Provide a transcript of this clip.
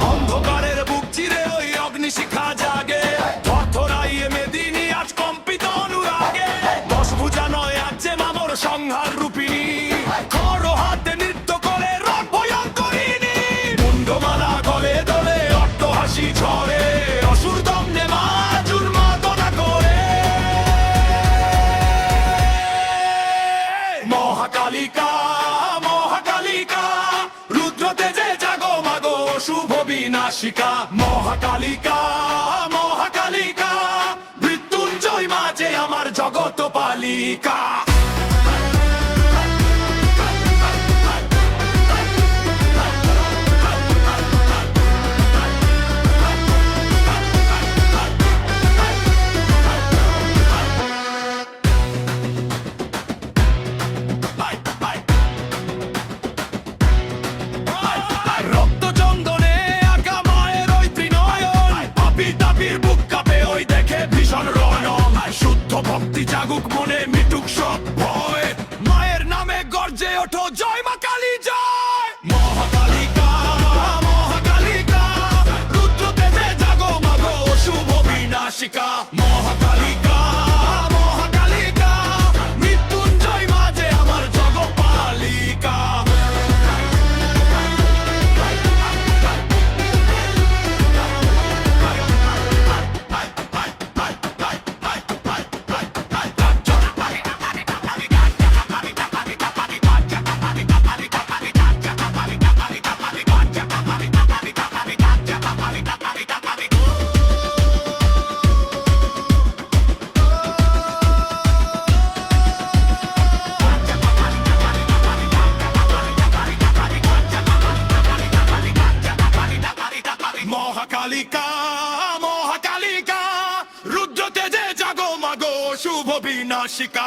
অন্ধকারের বুক চিরে ওই অগ্নিশিখা জাগে, পথরাইয়ে মেদিনী আজ কম্পিত অনুরাগে। দশভুজা নয় আজ যে মামর সংহার রূপিণী, খড় হাতে নৃত্য করে রণ ভয়ঙ্করিণী। মুন্ডমালা গলে দলে অট্টহাসি ঝরে, অসুর দমনে মা উন্মাদনা করে। মহাকালিকা মহাকালিকা রুদ্র তেজে জাগো মাগো শুভ বিনাশিকা। মহাকালিকা মহাকালিকা মৃত্যুঞ্জয় মাঝে আমার জগৎ পালিকা। রক্ত চন্দনে আঁকা মায়ের ওই ত্রিনয়ন, পাপি তাপির বুক কাঁপে ওই দেখে ভীষণ রণন। শুদ্ধ ভক্তি জাগুক মনে মিটুক সব ভয়, মায়ের নামে গর্জে ওঠো জয় মা কালী জয়। মহাকালিকা মহাকালিকা রুদ্র তেজে জাগো মাগো শুভ বিনাশিকা। মহাকালিকা মহাকালিকা মৃত্যুঞ্জয় মাঝে আমার জগৎ পালিকা। মহাকালিকা মহাকালিকা রুদ্র তেজে জাগো মাগো শুভ বিনাশিকা।